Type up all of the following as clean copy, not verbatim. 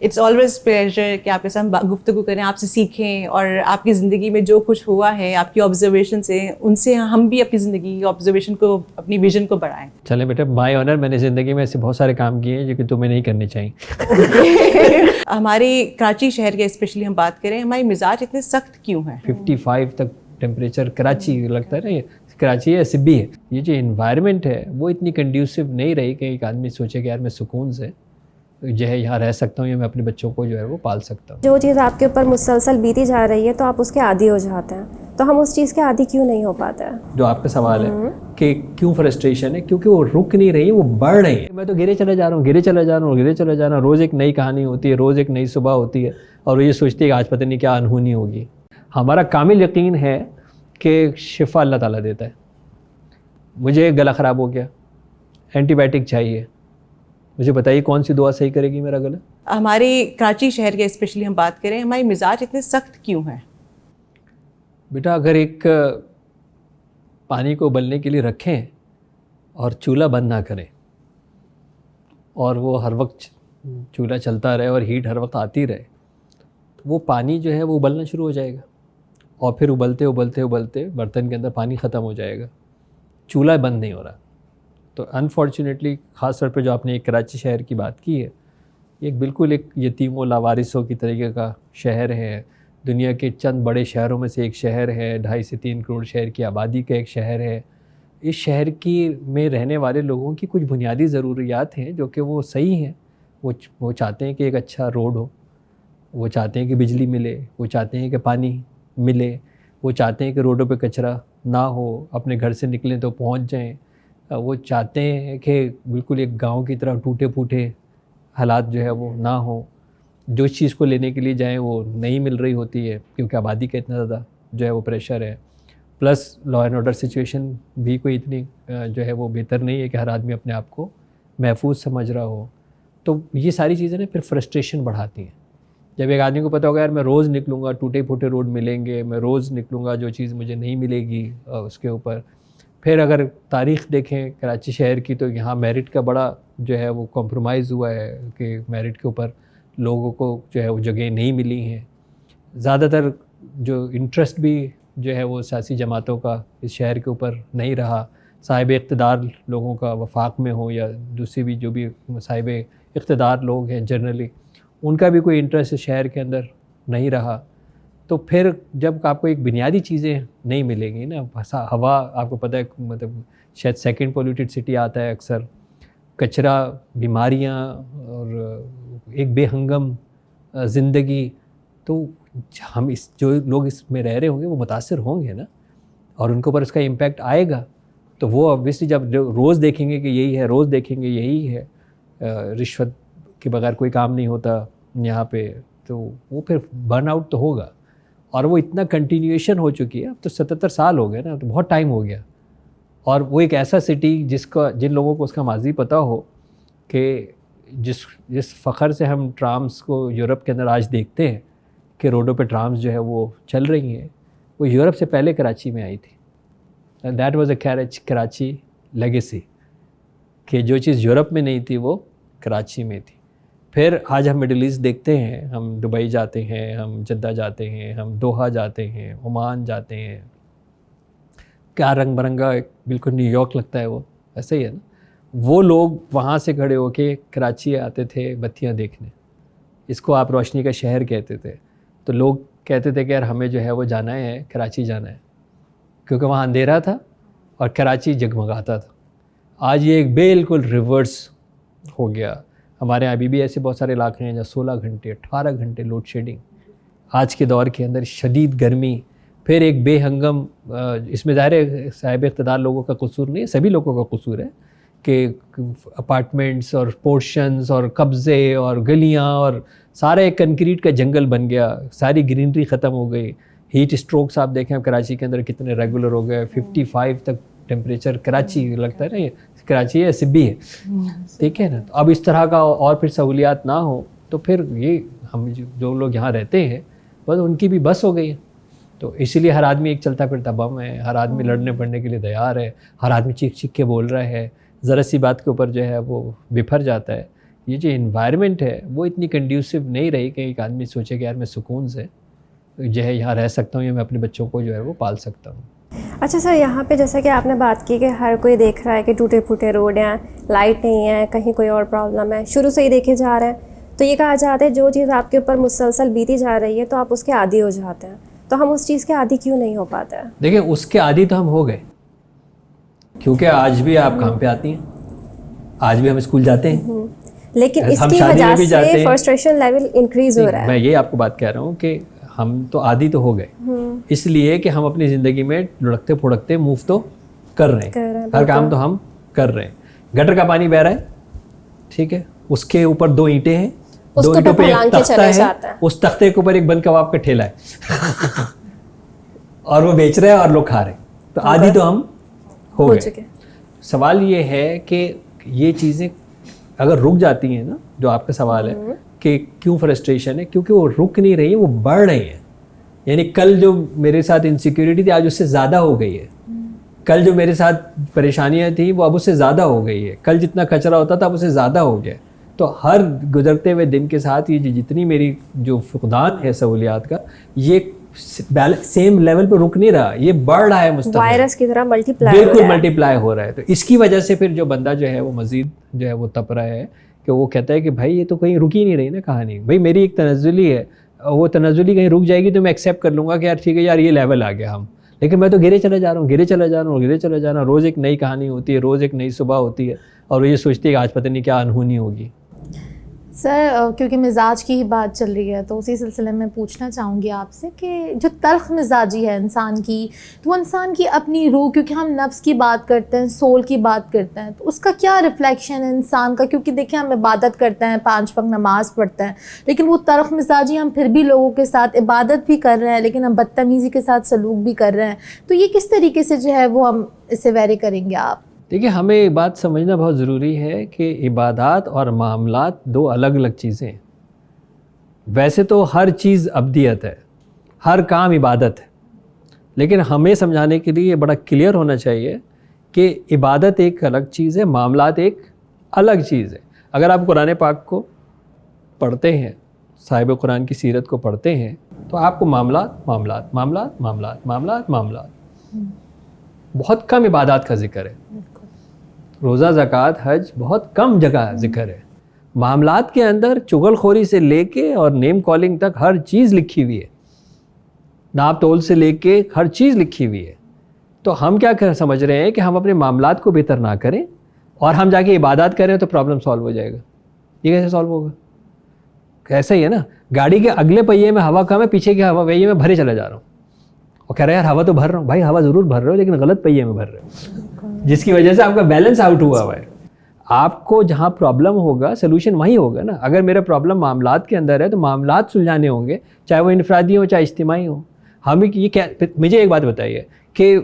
It's always pleasure कि आपके साथ गुफ्तगू करें, आपसे सीखें और आपकी ज़िंदगी में जो कुछ हुआ है, आपकी ऑब्जर्वेशन से, उनसे हम भी अपनी ज़िंदगी की ऑब्जर्वेशन को, अपनी विजन को बढ़ाएं। चले बेटा, माय ऑनर, मैंने ज़िंदगी में ऐसे बहुत सारे काम किए हैं जो कि तुम्हें नहीं करने चाहिए। हमारे कराची शहर के स्पेशली हम बात करें, हमारी मिजाज इतने सख्त क्यों है? 55 तक टेम्परेचर कराची लगता है ना, ये कराची है सिब्बी है। ये जो इन्वायरमेंट है वो इतनी कंड्यूसिव नहीं रही कि एक आदमी सोचे कि यार मैं सुकून से जो है यहाँ रह सकता हूँ या मैं अपने बच्चों को जो है वो पाल सकता हूँ। जो चीज़ आपके ऊपर मुसलसल बीती जा रही है तो आप उसके आदी हो जाते हैं, तो हम उस चीज़ के आदी क्यों नहीं हो पाते हैं? जो आपका सवाल है कि क्यों फ्रस्ट्रेशन है, क्योंकि वो रुक नहीं रही है, वो बढ़ रही है। मैं तो गिरे चले जा रहा हूँ, गिरे चले जा रहा हूँ, गिरे चले जा रहा हूँ। रोज़ एक नई कहानी होती है, रोज़ एक नई सुबह होती है और ये सोचती है कि आज पता नहीं क्या अनहोनी होगी। हमारा कामिल यकीन है कि शिफा अल्लाह ताला देता है। मुझे गला ख़राब हो गया, एंटीबायोटिक चाहिए, मुझे बताइए कौन सी दुआ सही करेगी मेरा गला? हमारे कराची शहर के स्पेशली हम बात करें, हमारी मिजाज इतने सख्त क्यों है? बेटा, अगर एक पानी को उबलने के लिए रखें और चूल्हा बंद ना करें और वो हर वक्त चूल्हा चलता रहे और हीट हर वक्त आती रहे, तो वो पानी जो है वो उबलना शुरू हो जाएगा और फिर उबलते उबलते उबलते बर्तन के अंदर पानी ख़त्म हो जाएगा, चूल्हा बंद नहीं हो रहा। तो अनफॉर्चुनेटली ख़ास तौर पे जो आपने एक कराची शहर की बात की है, एक बिल्कुल एक यतीमों लावारिसों की तरीके का शहर है। दुनिया के चंद बड़े शहरों में से एक शहर है, 2.5 से 3 करोड़ शहर की आबादी का एक शहर है। इस शहर की में रहने वाले लोगों की कुछ बुनियादी ज़रूरियात हैं जो कि वो सही हैं। वो चाहते हैं कि एक अच्छा रोड हो, वो चाहते हैं कि बिजली मिले, वो चाहते हैं कि पानी मिले, वो चाहते हैं कि रोडों पे कचरा ना हो, अपने घर से निकलें तो पहुंच जाएं। वो चाहते हैं कि बिल्कुल एक गांव की तरह टूटे फूटे हालात जो है वो ना हो। जो चीज़ को लेने के लिए जाएं वो नहीं मिल रही होती है क्योंकि आबादी का इतना ज़्यादा जो है वो प्रेशर है। Plus law and order situation भी कोई इतनी जो है वो बेहतर नहीं है कि हर आदमी अपने आप को महफूज समझ रहा हो। तो ये सारी चीज़ें ना फिर फ्रस्ट्रेशन बढ़ाती हैं। जब एक आदमी को पता होगा यार मैं रोज़ निकलूँगा, टूटे फूटे रोड मिलेंगे, मैं रोज़ निकलूँगा, जो चीज़ मुझे नहीं मिलेगी उसके ऊपर। फिर अगर तारीख़ देखें कराची शहर की, तो यहाँ मेरिट का बड़ा जो है वो कॉम्प्रोमाइज़ हुआ है कि मेरिट के ऊपर लोगों को जो है वो जगह नहीं मिली हैं। ज़्यादातर जो इंटरेस्ट भी जो है वो सियासी जमातों का इस शहर के ऊपर नहीं रहा। साहिब इक़्तिदार लोगों का, वफाक में हो या दूसरी भी जो भी साहिब इक़्तिदार लोग हैं जनरली, उनका भी कोई इंटरेस्ट इस शहर के अंदर नहीं रहा। तो फिर जब आपको एक बुनियादी चीज़ें नहीं मिलेंगी ना, हवा आपको पता है, मतलब शायद सेकंड पोल्यूटेड सिटी आता है अक्सर, कचरा, बीमारियां और एक बेहंगम ज़िंदगी, तो हम इस जो लोग इसमें रह रहे होंगे वो मुतासिर होंगे ना, और उनके ऊपर इसका इम्पैक्ट आएगा। तो वो ऑब्वियसली जब रोज़ देखेंगे कि यही है, रोज़ देखेंगे यही है, रिश्वत के बगैर कोई काम नहीं होता यहाँ पे, तो वो फिर बर्न आउट तो होगा। और वो इतना कंटिन्यूएशन हो चुकी है, अब तो 77 साल हो गए ना, तो बहुत टाइम हो गया। और वो एक ऐसा सिटी जिन लोगों को उसका माजी पता हो कि जिस फ़ख्र से हम ट्राम्स को यूरोप के अंदर आज देखते हैं कि रोडों पे ट्राम्स जो है वो चल रही हैं, वो यूरोप से पहले कराची में आई थी। And that was a Karachi legacy, कि जो चीज़ यूरोप में नहीं थी वो कराची में थी। फिर आज हम मिडिल ईस्ट देखते हैं, हम दुबई जाते हैं, हम जद्दा जाते हैं, हम दोहा जाते हैं, ओमान जाते हैं, क्या रंग बिरंगा बिल्कुल न्यूयॉर्क लगता है वो, ऐसे ही है ना। वो लोग वहाँ से खड़े होके कराची आते थे बत्तियाँ देखने, इसको आप रोशनी का शहर कहते थे। तो लोग कहते थे कि यार हमें जो है वो जाना है, कराची जाना है, क्योंकि वहाँ अंधेरा था और कराची जगमगाता था। आज ये एक बिल्कुल रिवर्स हो गया। हमारे यहाँ अभी भी ऐसे बहुत सारे इलाके हैं जहाँ 16 घंटे 18 घंटे लोड शेडिंग, आज के दौर के अंदर शदीद गर्मी, फिर एक बेहंगम, इसमें ज़ाहिर है साहिब इक़्तिदार लोगों का कसूर नहीं है, सभी लोगों का कसूर है कि अपार्टमेंट्स और पोर्शंस और कब्ज़े और गलियाँ और सारा एक कंक्रीट का जंगल बन गया, सारी ग्रीनरी ख़त्म हो गई। हीट स्ट्रोक्स आप देखें अब कराची के अंदर कितने रेगुलर हो गए, 55 तक टेम्परेचर कराची लगता है ना, ये कराची है सिब्बी है, ठीक है ना। तो अब इस तरह का और फिर सहूलियात ना हो तो फिर ये हम जो लोग यहाँ रहते हैं बस उनकी भी बस हो गई है। तो इसीलिए हर आदमी एक चलता फिरता बम है, हर आदमी लड़ने पड़ने के लिए तैयार है, हर आदमी चीख चीख के बोल रहा है, ज़रा सी बात के ऊपर जो है वो बिफर जाता है। ये जो इन्वायरमेंट है वो इतनी कंड्यूसिव नहीं रही कि एक आदमी सोचे कि यार मैं सुकून से जो है यहाँ रह सकता हूँ या मैं अपने बच्चों को जो है वो पाल सकता हूँ। अच्छा सर, यहाँ पे जैसा कि आपने बात की कि हर कोई देख रहा है कि टूटे फूटे रोड हैं, लाइट नहीं है, कहीं कोई और प्रॉब्लम है, शुरू से ही देखे जा रहे हैं, तो ये कहा जाता है जो चीज़ आपके ऊपर मुसलसल बीती जा रही है तो आप उसके आदी हो जाते हैं, तो हम उस चीज़ के आदी क्यों नहीं हो पाते हैं? देखिए उसके आदी तो हम हो गए, क्योंकि आज भी आप काम पे आती हैं, आज भी हम स्कूल जाते हैं, लेकिन हम इसकी शादी में वजह भी जाते से हैं। फ्रस्ट्रेशन लेवल इंक्रीज हो रहा है। मैं ये आपको बात कह रहा हूँ कि हम तो आदी तो हो गए, इसलिए कि हम अपनी ज़िंदगी में लुढ़कते फुड़कते मूव तो कर रहे हैं, हर काम तो हम कर रहे हैं। गटर का पानी बह रहा है, ठीक है, उसके ऊपर 2 ईंटें हैं, 2 ईंटों पे एक तख्ता है, उस तख्ते के ऊपर एक बंद कबाब का ठेला है और वो बेच रहे हैं और लोग खा रहे हैं, तो आदी तो हम हो गए। सवाल ये है कि ये चीज़ें अगर रुक जाती हैं ना, जो आपका सवाल है कि क्यों फ्रस्ट्रेशन है, क्योंकि वो रुक नहीं रही है, वो बढ़ रही है। यानी कल जो मेरे साथ इनसिक्योरिटी थी आज उससे ज़्यादा हो गई है, कल जो मेरे साथ परेशानियां थी वो अब उससे ज़्यादा हो गई है, कल जितना कचरा होता था अब उससे ज़्यादा हो गया। तो हर गुजरते हुए दिन के साथ ये जितनी मेरी जो फुकदान है सहूलियात का, ये सेम लेवल पर रुक नहीं रहा, ये बढ़ रहा है, मुस्तकिल वायरस की तरह बिल्कुल मल्टीप्लाई हो रहा है। तो इसकी वजह से फिर जो बंदा जो है वो मज़ीद जो है वो तप रहा है कि वो कहता है कि भाई ये तो कहीं रुक ही नहीं रही ना कहानी, भाई मेरी एक तनज़्ज़ुली है, वो तनज़्ज़ुली कहीं रुक जाएगी तो मैं एक्सेप्ट कर लूँगा कि यार ठीक है यार ये लेवल आ गया हम, लेकिन मैं तो गिरे चला जा रहा हूँ, गिरे चला जा रहा हूँ, गिरे चला जा रहा हूँ। रोज़ एक नई कहानी होती है, रोज़ एक नई सुबह होती है और ये सोचती है कि आज पता नहीं क्या अनहोनी होगी। सर क्योंकि मिजाज की ही बात चल रही है तो उसी सिलसिले में पूछना चाहूँगी आपसे कि जो तल्ख मिजाजी है इंसान की, तो वो इंसान की अपनी रूह, क्योंकि हम नफ्स की बात करते हैं, सोल की बात करते हैं, तो उसका क्या रिफ्लेक्शन है इंसान का? क्योंकि देखिए हम इबादत करते हैं, 5 वक्त नमाज़ पढ़ते हैं, लेकिन वो तल्ख मिजाजी हम फिर भी लोगों के साथ इबादत भी कर रहे हैं लेकिन हम बदतमीज़ी के साथ सलूक भी कर रहे हैं, तो ये किस तरीके से जो है वो हम इससे वेरी करेंगे आप? देखिए हमें एक बात समझना बहुत ज़रूरी है कि इबादत और मामलात 2 अलग अलग चीज़ें हैं। वैसे तो हर चीज़ अब्दियत है, हर काम इबादत है, लेकिन हमें समझाने के लिए बड़ा क्लियर होना चाहिए कि इबादत एक अलग चीज़ है, मामलात एक अलग चीज़ है। अगर आप कुरान पाक को पढ़ते हैं, साहिब कुरान की सीरत को पढ़ते हैं, तो आपको मामलात मामलात मामलात मामलात मामलात मामलात, बहुत कम इबादत का जिक्र है। रोज़ा, ज़कात, हज बहुत कम जगह जिक्र है। मामलात के अंदर चुगलखोरी से लेके और नेम कॉलिंग तक हर चीज़ लिखी हुई है, नाप तोल से लेके हर चीज़ लिखी हुई है। तो हम क्या कर समझ रहे हैं कि हम अपने मामलात को बेहतर ना करें और हम जाके इबादत करें तो प्रॉब्लम सॉल्व हो जाएगा। ये कैसे सॉल्व होगा? ऐसा ही है ना, गाड़ी के अगले पहिए में हवा कम है, पीछे के हवा पहिए में भरे चला जा रहा हूँ और कह रहे हैं यार हवा तो भर रहा हूँ। भाई हवा ज़रूर भर रहे हो लेकिन गलत पहिए में भर रहे हो, जिसकी वजह से आपका बैलेंस आउट हुआ है। आपको जहाँ प्रॉब्लम होगा सोल्यूशन वहीं होगा ना। अगर मेरा प्रॉब्लम मामलात के अंदर है तो मामलात सुलझाने होंगे, चाहे वो इनफरादी हो चाहे इज्तिमाई हो। हम ये क्या, मुझे एक बात बताइए कि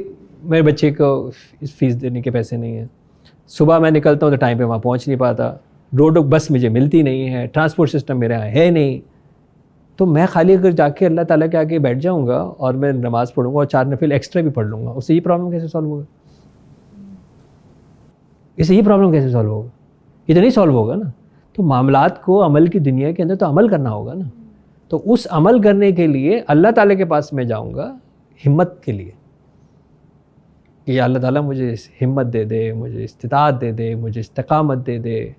मेरे बच्चे को फ़ीस देने के पैसे नहीं हैं, सुबह मैं निकलता हूँ तो टाइम पे वहाँ पहुँच नहीं पाता, रोड बस मुझे मिलती नहीं है, ट्रांसपोर्ट सिस्टम मेरे यहाँ है नहीं, तो मैं खाली अगर जाके अल्लाह ताला के आगे बैठ जाऊँगा और मैं नमाज़ पढ़ूँगा और 4 नफिल एक्स्ट्रा भी पढ़ लूँगा, उससे ये प्रॉब्लम कैसे सॉल्व होगा? इससे ये प्रॉब्लम कैसे सॉल्व होगा? ये तो नहीं सॉल्व होगा ना। तो मामलात को अमल की दुनिया के अंदर तो अमल करना होगा ना। तो उस अमल करने के लिए अल्लाह ताला के पास मैं जाऊँगा हिम्मत के लिए कि अल्लाह ताला मुझे हिम्मत दे दे, मुझे इस्तिताअत दे दे, मुझे इस्तिकामत दे दे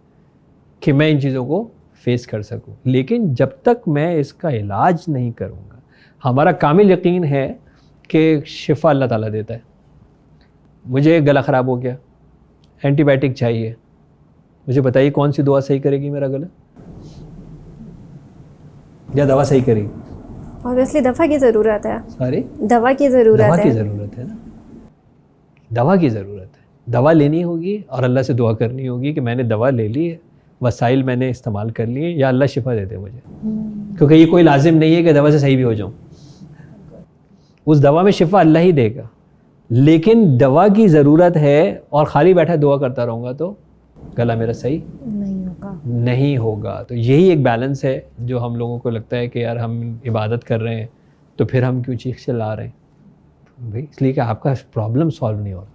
कि मैं इन चीज़ों को फेस कर सकूं। लेकिन जब तक मैं इसका इलाज नहीं करूँगा, हमारा कामिल यकीन है कि शिफा अल्लाह ताला देता है। मुझे गला ख़राब हो गया, एंटीबायोटिक चाहिए, मुझे बताइए कौन सी दवा सही करेगी मेरा गला या दवा सही करेगी? ऑब्वियसली दवा की ज़रूरत है। सॉरी, दवा की ज़रूरत है। दवा की ज़रूरत है ना, दवा की ज़रूरत है। दवा लेनी होगी और अल्लाह से दुआ करनी होगी कि मैंने दवा ले ली है, वसाइल मैंने इस्तेमाल कर लिए, या अल्लाह शिफा दे दे मुझे, क्योंकि ये कोई लाजिम नहीं है कि दवा से सही भी हो जाऊँ। उस दवा में शिफा अल्लाह ही देगा, लेकिन दवा की ज़रूरत है और ख़ाली बैठा दुआ करता रहूँगा तो गला मेरा सही नहीं होगा। तो यही एक बैलेंस है जो हम लोगों को लगता है कि यार हम इबादत कर रहे हैं तो फिर हम क्यों चीख चिल्ला रहे हैं भाई? इसलिए कि आपका प्रॉब्लम सॉल्व नहीं हो रहा।